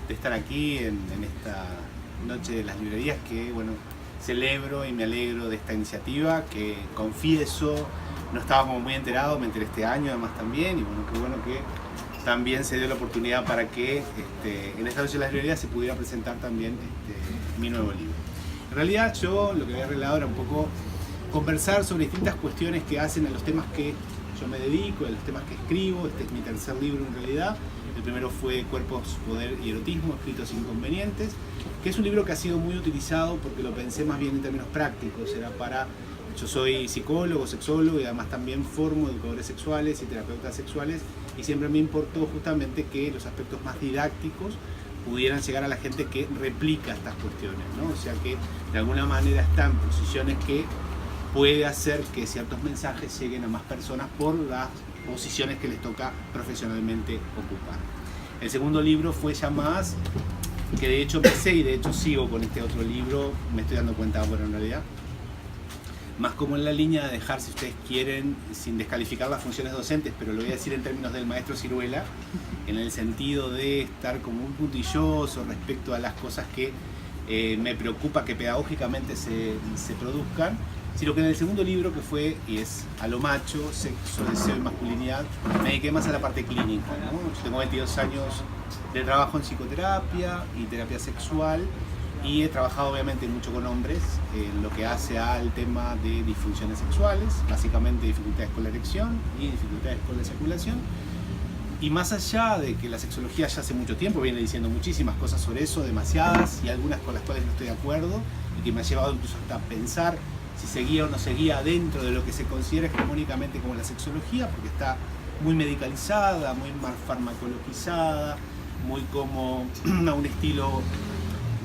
de estar aquí en esta noche de las librerías que, bueno, celebro y me alegro de esta iniciativa que, confieso, no estaba como muy enterado, me enteré este año además también, y bueno, qué bueno que también se dio la oportunidad para que en esta noche de las librerías se pudiera presentar también mi nuevo libro. En realidad yo lo que había arreglado era un poco conversar sobre distintas cuestiones que hacen a los temas que yo me dedico, a los temas que escribo. Este es mi tercer libro en realidad. El primero fue Cuerpos, Poder y Erotismo, escritos inconvenientes, que es un libro que ha sido muy utilizado porque lo pensé más bien en términos prácticos. Yo soy psicólogo, sexólogo y además también formo educadores sexuales y terapeutas sexuales, y siempre me importó justamente que los aspectos más didácticos pudieran llegar a la gente que replica estas cuestiones, ¿no? O sea, que de alguna manera está en posiciones que puede hacer que ciertos mensajes lleguen a más personas por las posiciones que les toca profesionalmente ocupar. El segundo libro fue ya más, que de hecho empecé y de hecho sigo con este otro libro, me estoy dando cuenta ahora en realidad, más como en la línea de dejar, si ustedes quieren, sin descalificar las funciones docentes, pero lo voy a decir en términos del maestro Ciruela, en el sentido de estar como un puntilloso respecto a las cosas que me preocupa que pedagógicamente se produzcan, sino que en el segundo libro, que fue, y es A lo macho, sexo, deseo y masculinidad, me dediqué más a la parte clínica, ¿no? Yo tengo 22 años de trabajo en psicoterapia y terapia sexual, y he trabajado obviamente mucho con hombres en lo que hace al tema de disfunciones sexuales, básicamente dificultades con la erección y dificultades con la eyaculación. Y más allá de que la sexología ya hace mucho tiempo viene diciendo muchísimas cosas sobre eso, demasiadas, y algunas con las cuales no estoy de acuerdo, y que me ha llevado incluso hasta pensar si seguía o no seguía dentro de lo que se considera hegemónicamente como la sexología, porque está muy medicalizada, muy farmacologizada, muy como a un estilo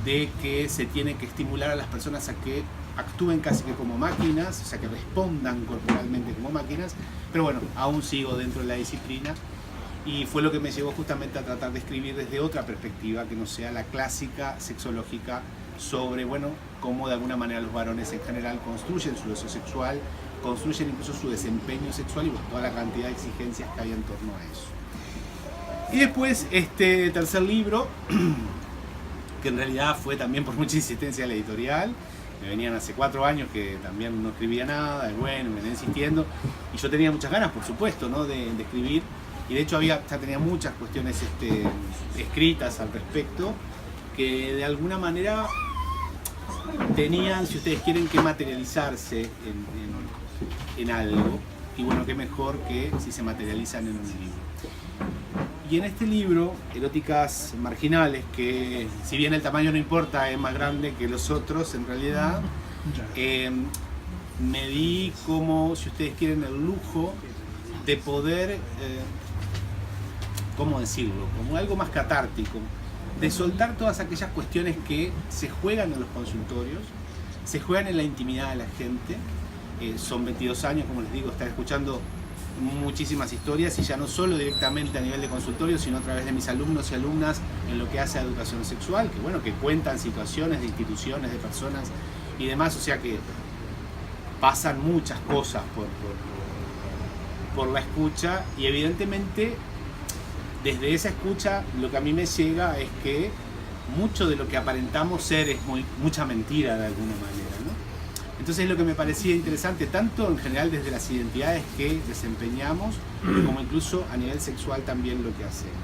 de que se tiene que estimular a las personas a que actúen casi que como máquinas, o sea, que respondan corporalmente como máquinas, pero bueno, aún sigo dentro de la disciplina, y fue lo que me llevó justamente a tratar de escribir desde otra perspectiva que no sea la clásica sexológica sobre, bueno, cómo de alguna manera los varones en general construyen su deseo sexual, construyen incluso su desempeño sexual y bueno, toda la cantidad de exigencias que hay en torno a eso. Y después este tercer libro, que en realidad fue también por mucha insistencia de la editorial, me venían hace 4 años que también no escribía nada, y bueno, me venían insistiendo, y yo tenía muchas ganas, por supuesto, ¿no? de escribir, y de hecho ya tenía muchas cuestiones escritas al respecto, que de alguna manera tenían, si ustedes quieren, que materializarse en algo, y bueno, qué mejor que si se materializan en un libro. Y en este libro, Eróticas Marginales, que si bien el tamaño no importa, es más grande que los otros en realidad, me di como, si ustedes quieren, el lujo de poder, ¿cómo decirlo? Como algo más catártico, de soltar todas aquellas cuestiones que se juegan en los consultorios, se juegan en la intimidad de la gente. Son 22 años, como les digo, estar escuchando muchísimas historias, y ya no solo directamente a nivel de consultorio, sino a través de mis alumnos y alumnas en lo que hace a educación sexual, que bueno, que cuentan situaciones de instituciones, de personas y demás, o sea que pasan muchas cosas por la escucha, y evidentemente desde esa escucha lo que a mí me llega es que mucho de lo que aparentamos ser es mucha mentira de alguna manera, ¿no? Entonces lo que me parecía interesante, tanto en general desde las identidades que desempeñamos, como incluso a nivel sexual también lo que hacemos.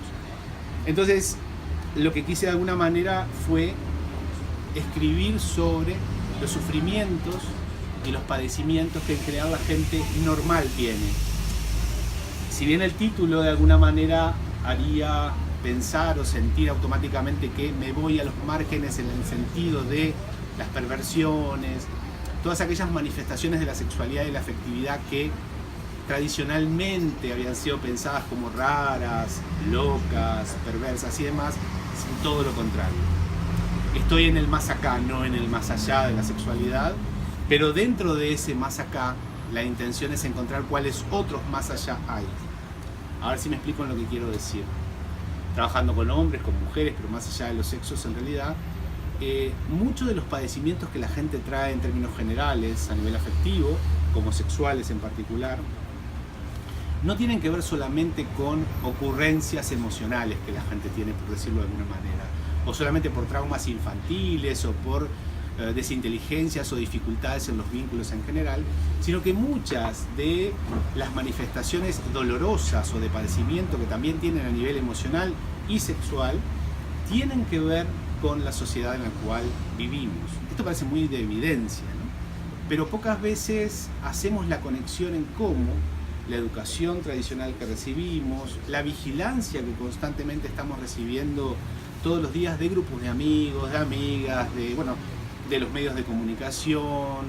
Entonces lo que quise de alguna manera fue escribir sobre los sufrimientos y los padecimientos que en general la gente normal tiene. Si bien el título de alguna manera haría pensar o sentir automáticamente que me voy a los márgenes en el sentido de las perversiones, todas aquellas manifestaciones de la sexualidad y la afectividad que tradicionalmente habían sido pensadas como raras, locas, perversas y demás, sin todo lo contrario. Estoy en el más acá, no en el más allá de la sexualidad, pero dentro de ese más acá, la intención es encontrar cuáles otros más allá hay. A ver si me explico en lo que quiero decir. Trabajando con hombres, con mujeres, pero más allá de los sexos en realidad, muchos de los padecimientos que la gente trae en términos generales, a nivel afectivo, como sexuales en particular, no tienen que ver solamente con ocurrencias emocionales que la gente tiene, por decirlo de alguna manera, o solamente por traumas infantiles o por desinteligencias o dificultades en los vínculos en general, sino que muchas de las manifestaciones dolorosas o de padecimiento que también tienen a nivel emocional y sexual tienen que ver con la sociedad en la cual vivimos. Esto parece muy de evidencia, ¿no? Pero pocas veces hacemos la conexión en cómo la educación tradicional que recibimos, la vigilancia que constantemente estamos recibiendo todos los días de grupos de amigos, de amigas, de los medios de comunicación,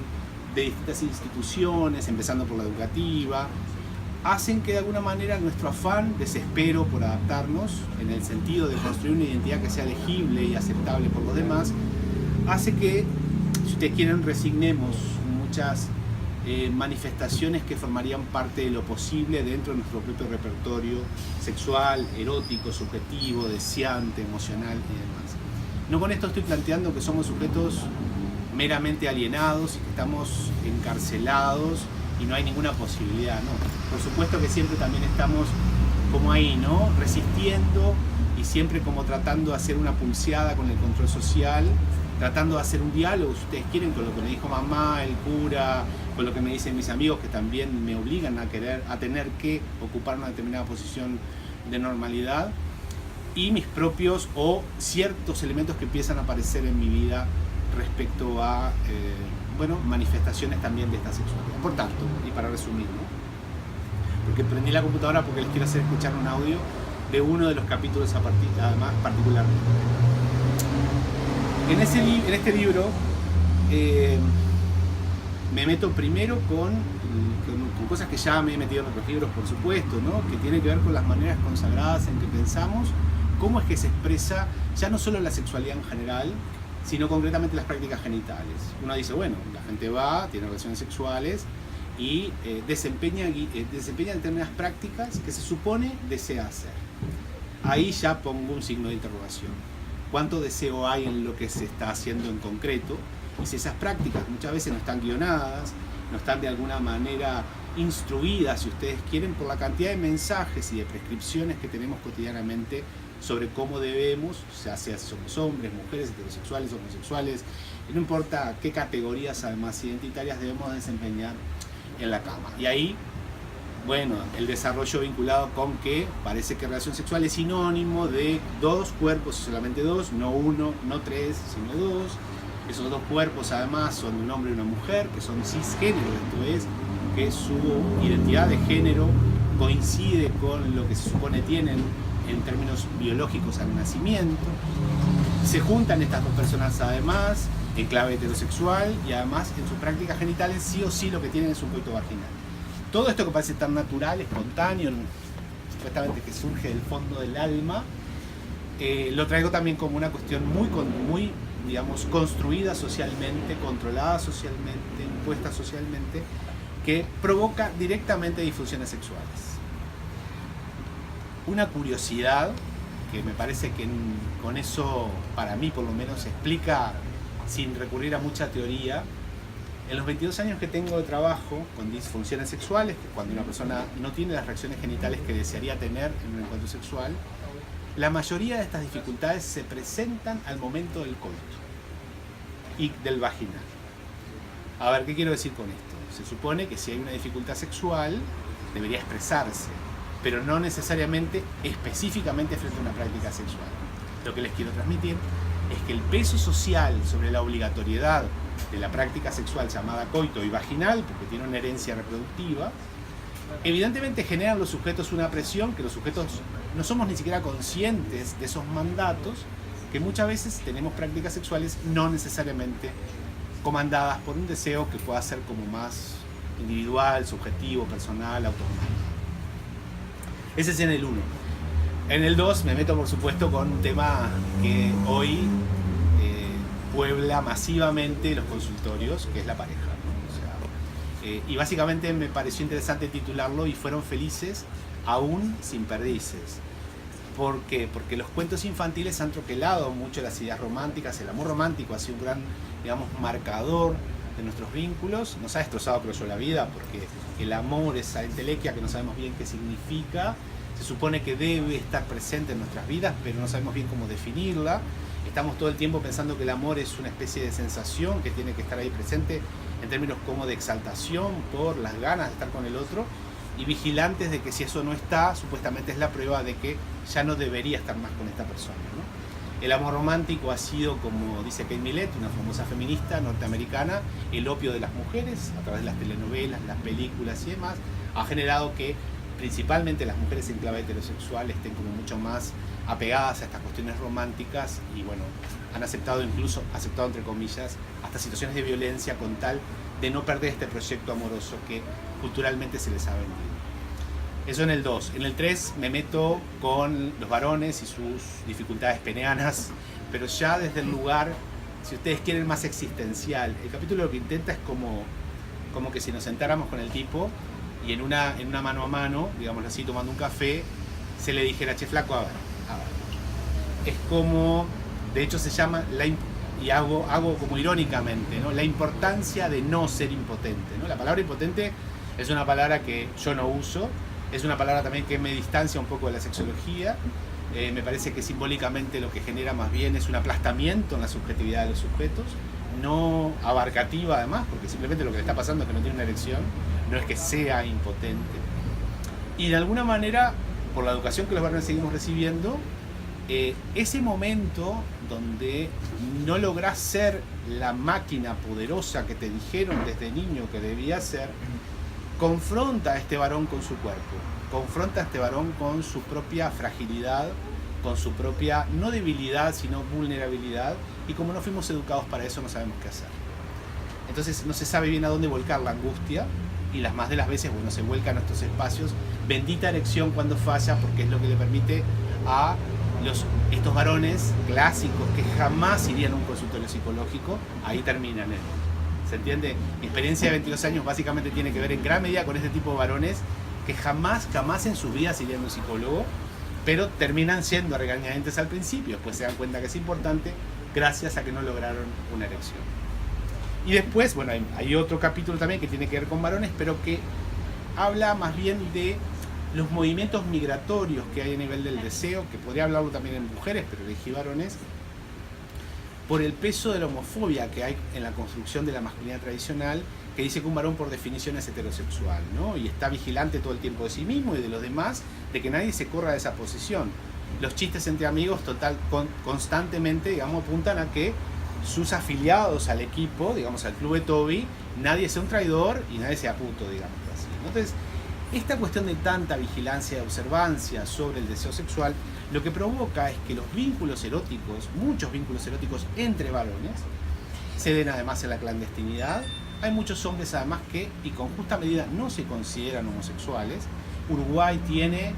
de distintas instituciones, empezando por la educativa, hacen que de alguna manera nuestro afán, desespero por adaptarnos, en el sentido de construir una identidad que sea legible y aceptable por los demás, hace que, si ustedes quieren, resignemos muchas manifestaciones que formarían parte de lo posible dentro de nuestro propio repertorio sexual, erótico, subjetivo, deseante, emocional y demás. No con esto estoy planteando que somos sujetos meramente alienados y que estamos encarcelados y no hay ninguna posibilidad, no. Por supuesto que siempre también estamos como ahí, ¿no? Resistiendo y siempre como tratando de hacer una pulseada con el control social, tratando de hacer un diálogo, si ustedes quieren, con lo que me dijo mamá, el cura, con lo que me dicen mis amigos que también me obligan a tener que ocupar una determinada posición de normalidad, y mis propios o ciertos elementos que empiezan a aparecer en mi vida respecto a manifestaciones también de esta sexualidad. Por tanto, y para resumir, ¿no? Porque prendí la computadora porque les quiero hacer escuchar un audio de uno de los capítulos además particularmente. En este libro me meto primero con cosas que ya me he metido en otros libros, por supuesto, ¿no? Que tienen que ver con las maneras consagradas en que pensamos, cómo es que se expresa ya no solo la sexualidad en general, sino concretamente las prácticas genitales. Uno dice, bueno, la gente va, tiene relaciones sexuales y desempeña determinadas prácticas que se supone desea hacer. Ahí ya pongo un signo de interrogación. ¿Cuánto deseo hay en lo que se está haciendo en concreto? Y si esas prácticas muchas veces no están guionadas, no están de alguna manera instruidas, si ustedes quieren, por la cantidad de mensajes y de prescripciones que tenemos cotidianamente sobre cómo debemos, ya sea si somos hombres, mujeres, heterosexuales, homosexuales, no importa qué categorías además identitarias debemos desempeñar en la cama. Y ahí, bueno, el desarrollo vinculado con que parece que relación sexual es sinónimo de dos cuerpos, solamente dos, no uno, no tres, sino dos. Esos dos cuerpos además son de un hombre y una mujer, que son cisgénero, esto es, que su identidad de género coincide con lo que se supone tienen en términos biológicos al nacimiento. Se juntan estas dos personas además en clave heterosexual y además en sus prácticas genitales sí o sí lo que tienen es un coito vaginal. Todo esto que parece tan natural, espontáneo, supuestamente que surge del fondo del alma, lo traigo también como una cuestión muy digamos, construida socialmente, controlada socialmente, impuesta socialmente, que provoca directamente disfunciones sexuales. Una curiosidad que me parece que con eso, para mí por lo menos, se explica sin recurrir a mucha teoría. En los 22 años que tengo de trabajo con disfunciones sexuales, que cuando una persona no tiene las reacciones genitales que desearía tener en un encuentro sexual, la mayoría de estas dificultades se presentan al momento del coito y del vaginal. A ver, ¿qué quiero decir con esto? Se supone que si hay una dificultad sexual, debería expresarse, pero no necesariamente específicamente frente a una práctica sexual. Lo que les quiero transmitir es que el peso social sobre la obligatoriedad de la práctica sexual llamada coito y vaginal, porque tiene una herencia reproductiva, evidentemente genera en los sujetos una presión que los sujetos no somos ni siquiera conscientes de esos mandatos, que muchas veces tenemos prácticas sexuales no necesariamente comandadas por un deseo que pueda ser como más individual, subjetivo, personal, autonómico. Ese es en el 1. En el 2 me meto por supuesto con un tema que hoy puebla masivamente los consultorios, que es la pareja, ¿no? O sea, y básicamente me pareció interesante titularlo "Y fueron felices aún sin perdices". ¿Por qué? Porque los cuentos infantiles han troquelado mucho las ideas románticas. El amor romántico ha sido un gran, digamos, marcador de nuestros vínculos. Nos ha destrozado, creo yo, la vida, porque el amor, esa entelequia que no sabemos bien qué significa, se supone que debe estar presente en nuestras vidas, pero no sabemos bien cómo definirla. estamos todo el tiempo pensando que el amor es una especie de sensación que tiene que estar ahí presente en términos como de exaltación por las ganas de estar con el otro, y vigilantes de que si eso no está, supuestamente es la prueba de que ya no debería estar más con esta persona, ¿no? El amor romántico ha sido, como dice Kate Millett, una famosa feminista norteamericana, el opio de las mujeres a través de las telenovelas, las películas y demás. Ha generado que principalmente las mujeres en clave heterosexual estén como mucho más apegadas a estas cuestiones románticas y bueno, han aceptado entre comillas, hasta situaciones de violencia con tal de no perder este proyecto amoroso que culturalmente se les ha vendido. Eso en el 2. En el 3 me meto con los varones y sus dificultades peneanas, pero ya desde el lugar, si ustedes quieren, más existencial. El capítulo lo que intenta es como que si nos sentáramos con el tipo y en una mano a mano, digámoslo así, tomando un café, se le dijera, che flaco, a ver. Es como, de hecho se llama, y hago como irónicamente, ¿no? La importancia de no ser impotente, ¿no? La palabra impotente es una palabra que yo no uso, es una palabra también que me distancia un poco de la sexología. Me parece que simbólicamente lo que genera más bien es un aplastamiento en la subjetividad de los sujetos, no abarcativa además, porque simplemente lo que le está pasando es que no tiene una erección, no es que sea impotente. Y de alguna manera, por la educación que los varones seguimos recibiendo, ese momento donde no lográs ser la máquina poderosa que te dijeron desde niño que debía ser, confronta a este varón con su cuerpo, confronta a este varón con su propia fragilidad, con su propia, no debilidad, sino vulnerabilidad, y como no fuimos educados para eso, no sabemos qué hacer. Entonces no se sabe bien a dónde volcar la angustia, y las más de las veces, bueno, se vuelca en estos espacios. Bendita erección cuando falla, porque es lo que le permite a estos varones clásicos que jamás irían a un consultorio psicológico, ahí terminan. ¿Se entiende? Mi experiencia de 22 años básicamente tiene que ver en gran medida con este tipo de varones que jamás en sus vidas irían a un psicólogo, pero terminan siendo regañadientes al principio, pues se dan cuenta que es importante gracias a que no lograron una erección. Y después, bueno, hay otro capítulo también que tiene que ver con varones, pero que habla más bien de los movimientos migratorios que hay a nivel del deseo, que podría hablarlo también en mujeres, pero elegí varones, por el peso de la homofobia que hay en la construcción de la masculinidad tradicional, que dice que un varón por definición es heterosexual, ¿no? Y está vigilante todo el tiempo de sí mismo y de los demás, de que nadie se corra de esa posición. Los chistes entre amigos constantemente, digamos, apuntan a que sus afiliados al equipo, digamos al club de Toby, nadie sea un traidor y nadie sea puto, digamos así. Entonces, esta cuestión de tanta vigilancia y observancia sobre el deseo sexual, lo que provoca es que los vínculos eróticos, muchos vínculos eróticos entre varones, se den además en la clandestinidad. Hay muchos hombres además que, y con justa medida, no se consideran homosexuales. Uruguay tiene,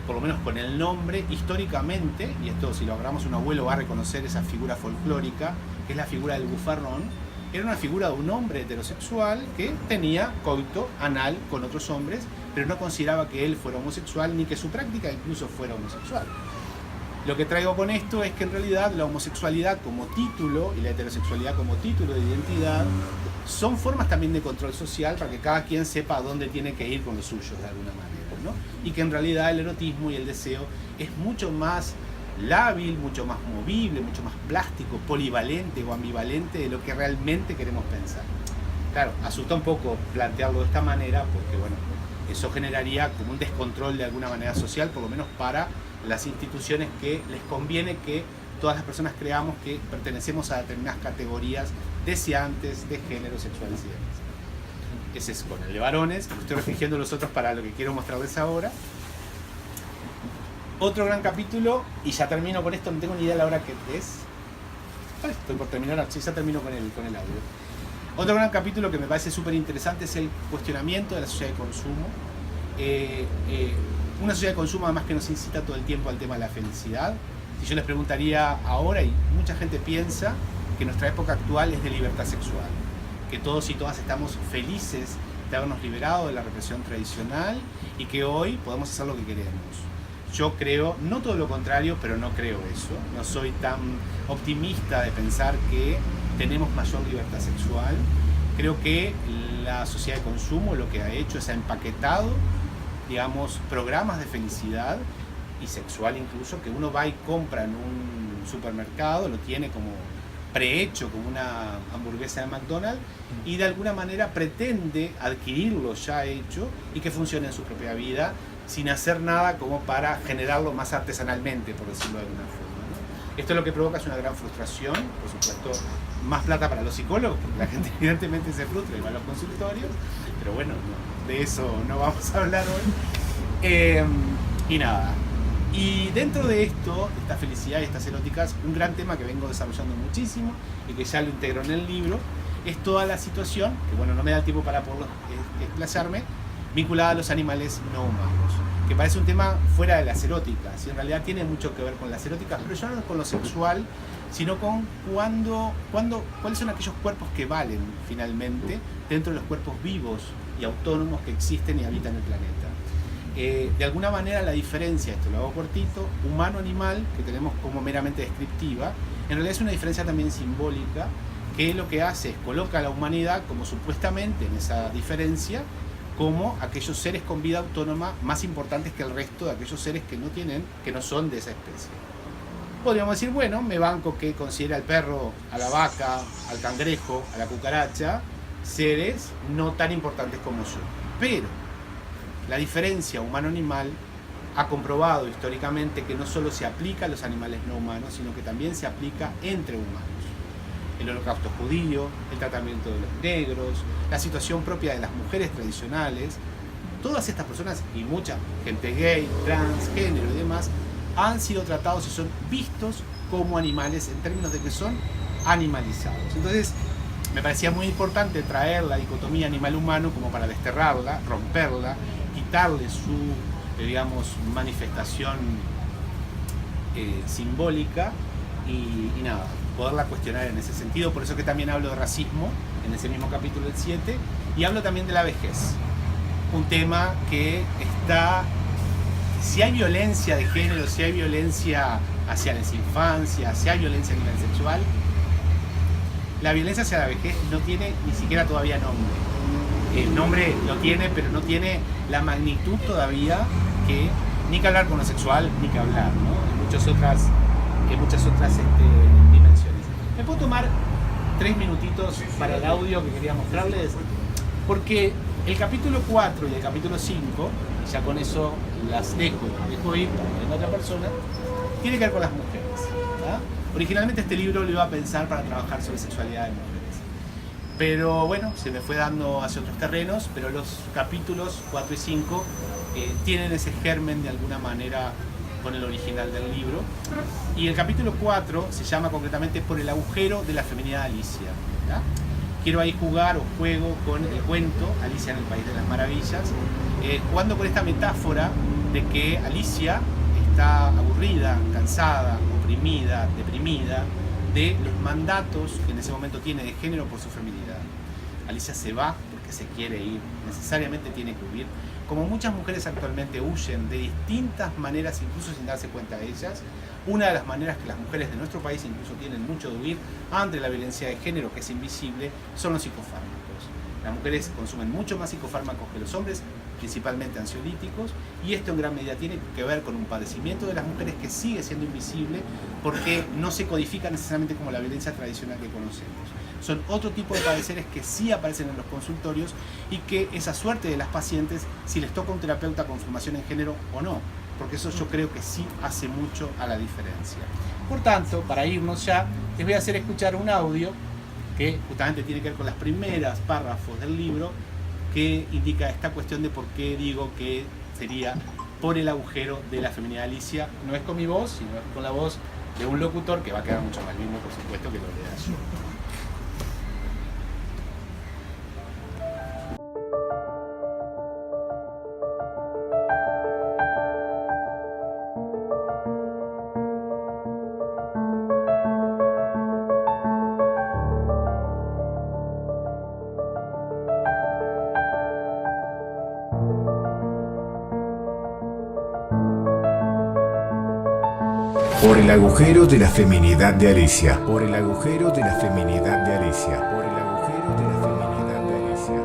por lo menos con el nombre, históricamente, y esto si lo agarramos un abuelo va a reconocer esa figura folclórica, que es la figura del bufarrón. Era una figura de un hombre heterosexual que tenía coito anal con otros hombres, pero no consideraba que él fuera homosexual ni que su práctica incluso fuera homosexual. Lo que traigo con esto es que en realidad la homosexualidad como título y la heterosexualidad como título de identidad son formas también de control social para que cada quien sepa a dónde tiene que ir con los suyos de alguna manera, ¿no? Y que en realidad el erotismo y el deseo es mucho más lábil, mucho más movible, mucho más plástico, polivalente o ambivalente de lo que realmente queremos pensar. Claro, asusta un poco plantearlo de esta manera porque, bueno, eso generaría como un descontrol de alguna manera social, por lo menos para las instituciones que les conviene que todas las personas creamos que pertenecemos a determinadas categorías deseantes de género, sexuales y demás. Ese es con el de varones, estoy restringiendo los otros para lo que quiero mostrarles ahora. Otro gran capítulo, y ya termino con esto, no tengo ni idea de la hora que es. Ay, estoy por terminar, sí, ya termino con el audio. Otro gran capítulo que me parece súper interesante es el cuestionamiento de la sociedad de consumo. Una sociedad de consumo además que nos incita todo el tiempo al tema de la felicidad. Si yo les preguntaría ahora, y mucha gente piensa que nuestra época actual es de libertad sexual, que todos y todas estamos felices de habernos liberado de la represión tradicional y que hoy podemos hacer lo que queremos. Yo creo, no todo lo contrario, pero no creo eso. No soy tan optimista de pensar que tenemos mayor libertad sexual. Creo que la sociedad de consumo lo que ha hecho es ha empaquetado, digamos, programas de felicidad y sexual incluso, que uno va y compra en un supermercado, lo tiene como prehecho, como una hamburguesa de McDonald's, y de alguna manera pretende adquirirlo ya hecho y que funcione en su propia vida, sin hacer nada como para generarlo más artesanalmente, por decirlo de alguna forma, ¿no? Esto lo que provoca es una gran frustración, por supuesto, más plata para los psicólogos, porque la gente evidentemente se frustra y va a los consultorios, pero bueno, no, de eso no vamos a hablar hoy. Y nada. Y dentro de esto, esta felicidad y estas eróticas, un gran tema que vengo desarrollando muchísimo y que ya lo integro en el libro, es toda la situación, que bueno, no me da el tiempo para poder explayarme, vinculada a los animales no humanos, que parece un tema fuera de las eróticas, y en realidad tiene mucho que ver con las eróticas, pero ya no con lo sexual, sino con cuáles son aquellos cuerpos que valen finalmente dentro de los cuerpos vivos y autónomos que existen y habitan el planeta. De alguna manera la diferencia, esto lo hago cortito, humano-animal, que tenemos como meramente descriptiva, en realidad es una diferencia también simbólica, que lo que hace es coloca a la humanidad como supuestamente en esa diferencia, como aquellos seres con vida autónoma más importantes que el resto de aquellos seres que no son de esa especie. Podríamos decir, bueno, me banco que considera al perro, a la vaca, al cangrejo, a la cucaracha, seres no tan importantes como yo. Pero la diferencia humano-animal ha comprobado históricamente que no solo se aplica a los animales no humanos, sino que también se aplica entre humanos. El holocausto judío, el tratamiento de los negros, la situación propia de las mujeres tradicionales, todas estas personas y mucha gente gay, trans, género y demás, han sido tratados y son vistos como animales en términos de que son animalizados. Entonces, me parecía muy importante traer la dicotomía animal-humano como para desterrarla, romperla, quitarle su, digamos, manifestación simbólica y nada, poderla cuestionar en ese sentido. Por eso que también hablo de racismo en ese mismo capítulo del 7 y hablo también de la vejez, un tema que está, si hay violencia de género, si hay violencia hacia las infancias, si hay violencia a nivel sexual, la violencia hacia la vejez no tiene ni siquiera todavía nombre. El nombre lo tiene, pero no tiene la magnitud todavía que, ni que hablar con lo sexual, ni que hablar, ¿no? En muchas otras dimensiones. ¿Me puedo tomar 3 minutitos para el audio que quería mostrarles? Porque el capítulo 4 y el capítulo 5, y ya con eso las dejo ir para que venga otra persona, tiene que ver con las mujeres, ¿verdad? Originalmente este libro lo iba a pensar para trabajar sobre sexualidad de mujeres. Pero bueno, se me fue dando hacia otros terrenos, pero los capítulos 4 y 5 tienen ese germen de alguna manera con el original del libro. Y el capítulo 4 se llama concretamente Por el agujero de la feminidad Alicia, ¿verdad? Quiero ahí juego con el cuento Alicia en el País de las Maravillas, jugando con esta metáfora de que Alicia está aburrida, cansada, oprimida, deprimida de los mandatos que en ese momento tiene de género por su feminidad. Alicia se va porque se quiere ir, necesariamente tiene que huir. Como muchas mujeres actualmente huyen de distintas maneras, incluso sin darse cuenta de ellas, una de las maneras que las mujeres de nuestro país incluso tienen mucho de huir ante la violencia de género, que es invisible, son los psicofármacos. Las mujeres consumen mucho más psicofármacos que los hombres, principalmente ansiolíticos, y esto en gran medida tiene que ver con un padecimiento de las mujeres que sigue siendo invisible porque no se codifica necesariamente como la violencia tradicional que conocemos. Son otro tipo de padeceres que sí aparecen en los consultorios y que esa suerte de las pacientes, si les toca un terapeuta con formación en género o no, porque eso yo creo que sí hace mucho a la diferencia. Por tanto, para irnos ya, les voy a hacer escuchar un audio que justamente tiene que ver con las primeras párrafos del libro, que indica esta cuestión de por qué digo que sería Por el agujero de la feminidad Alicia. No es con mi voz, sino con la voz de un locutor que va a quedar mucho más lindo, por supuesto, que lo lea yo. Por el agujero de la feminidad de Alicia. Por el agujero de la feminidad de Alicia. Por el agujero de la feminidad de Alicia.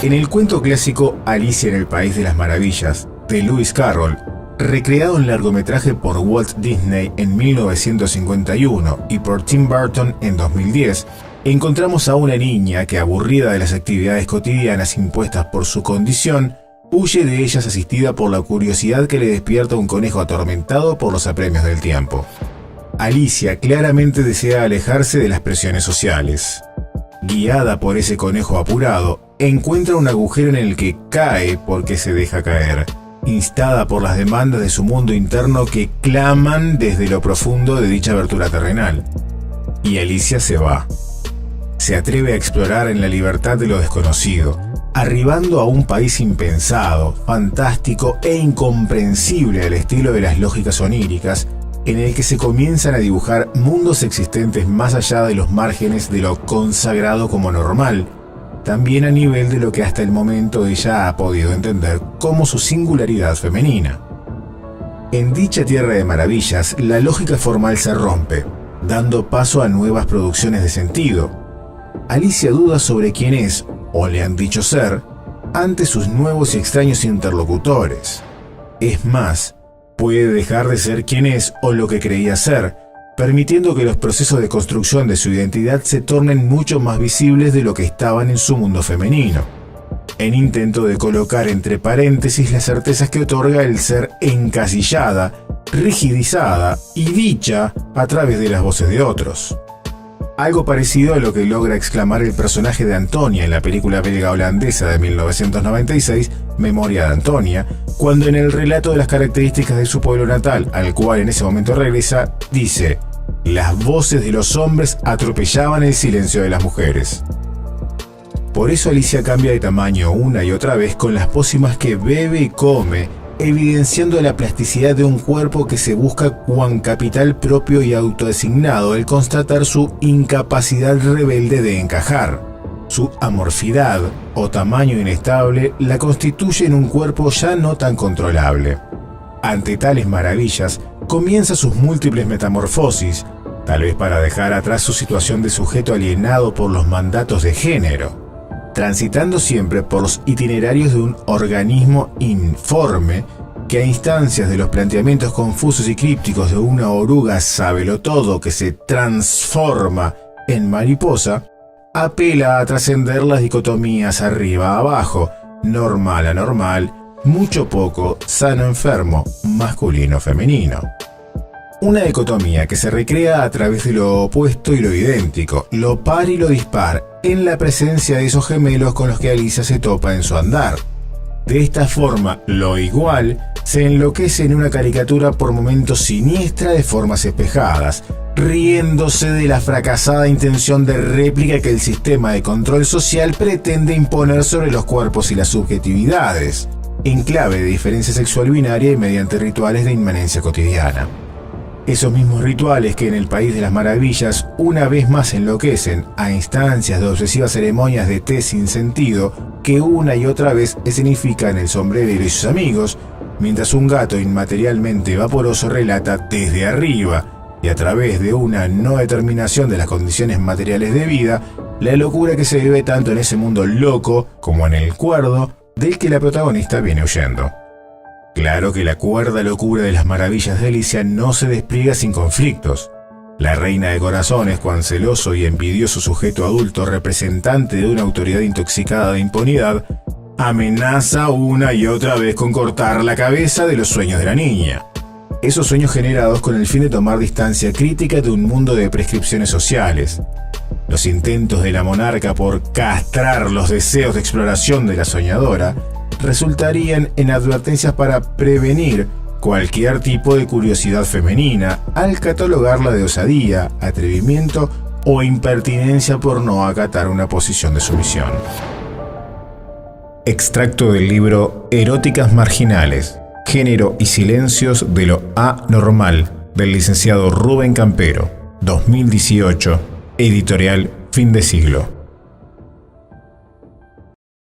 En el cuento clásico Alicia en el País de las Maravillas, de Lewis Carroll, recreado en largometraje por Walt Disney en 1951 y por Tim Burton en 2010, encontramos a una niña que, aburrida de las actividades cotidianas impuestas por su condición, huye de ellas asistida por la curiosidad que le despierta un conejo atormentado por los apremios del tiempo. Alicia claramente desea alejarse de las presiones sociales. Guiada por ese conejo apurado, encuentra un agujero en el que cae porque se deja caer, instada por las demandas de su mundo interno que claman desde lo profundo de dicha abertura terrenal. Y Alicia se va. Se atreve a explorar en la libertad de lo desconocido, arribando a un país impensado, fantástico e incomprensible al estilo de las lógicas oníricas, en el que se comienzan a dibujar mundos existentes más allá de los márgenes de lo consagrado como normal, también a nivel de lo que hasta el momento ella ha podido entender como su singularidad femenina. En dicha tierra de maravillas, la lógica formal se rompe, dando paso a nuevas producciones de sentido. Alicia duda sobre quién es, o le han dicho ser, ante sus nuevos y extraños interlocutores. Es más, puede dejar de ser quien es o lo que creía ser, permitiendo que los procesos de construcción de su identidad se tornen mucho más visibles de lo que estaban en su mundo femenino, en intento de colocar entre paréntesis las certezas que otorga el ser encasillada, rigidizada y dicha a través de las voces de otros. Algo parecido a lo que logra exclamar el personaje de Antonia en la película belga-holandesa de 1996, Memoria de Antonia, cuando en el relato de las características de su pueblo natal, al cual en ese momento regresa, dice: «Las voces de los hombres atropellaban el silencio de las mujeres». Por eso Alicia cambia de tamaño una y otra vez con las pócimas que bebe y come, evidenciando la plasticidad de un cuerpo que se busca cuan capital propio y autodesignado al constatar su incapacidad rebelde de encajar. Su amorfidad o tamaño inestable la constituye en un cuerpo ya no tan controlable. Ante tales maravillas, comienza sus múltiples metamorfosis, tal vez para dejar atrás su situación de sujeto alienado por los mandatos de género, transitando siempre por los itinerarios de un organismo informe que, a instancias de los planteamientos confusos y crípticos de una oruga sabelotodo que se transforma en mariposa, apela a trascender las dicotomías arriba a abajo, normal a normal, mucho poco, sano enfermo, masculino femenino. Una dicotomía que se recrea a través de lo opuesto y lo idéntico, lo par y lo dispar, en la presencia de esos gemelos con los que Alicia se topa en su andar. De esta forma, lo igual se enloquece en una caricatura por momentos siniestra de formas espejadas, riéndose de la fracasada intención de réplica que el sistema de control social pretende imponer sobre los cuerpos y las subjetividades, en clave de diferencia sexual binaria y mediante rituales de inmanencia cotidiana. Esos mismos rituales que en el País de las Maravillas una vez más enloquecen a instancias de obsesivas ceremonias de té sin sentido que una y otra vez escenifican el sombrerero y sus amigos, mientras un gato inmaterialmente vaporoso relata desde arriba y a través de una no determinación de las condiciones materiales de vida, la locura que se vive tanto en ese mundo loco como en el cuerdo del que la protagonista viene huyendo. Claro que la cuerda locura de las maravillas de Alicia no se despliega sin conflictos. La reina de corazones, cuan celoso y envidioso sujeto adulto representante de una autoridad intoxicada de impunidad, amenaza una y otra vez con cortar la cabeza de los sueños de la niña. Esos sueños generados con el fin de tomar distancia crítica de un mundo de prescripciones sociales. Los intentos de la monarca por castrar los deseos de exploración de la soñadora resultarían en advertencias para prevenir cualquier tipo de curiosidad femenina al catalogarla de osadía, atrevimiento o impertinencia por no acatar una posición de sumisión. Extracto del libro Eróticas Marginales, Género y Silencios de lo Anormal, del licenciado Rubén Campero, 2018, editorial Fin de Siglo.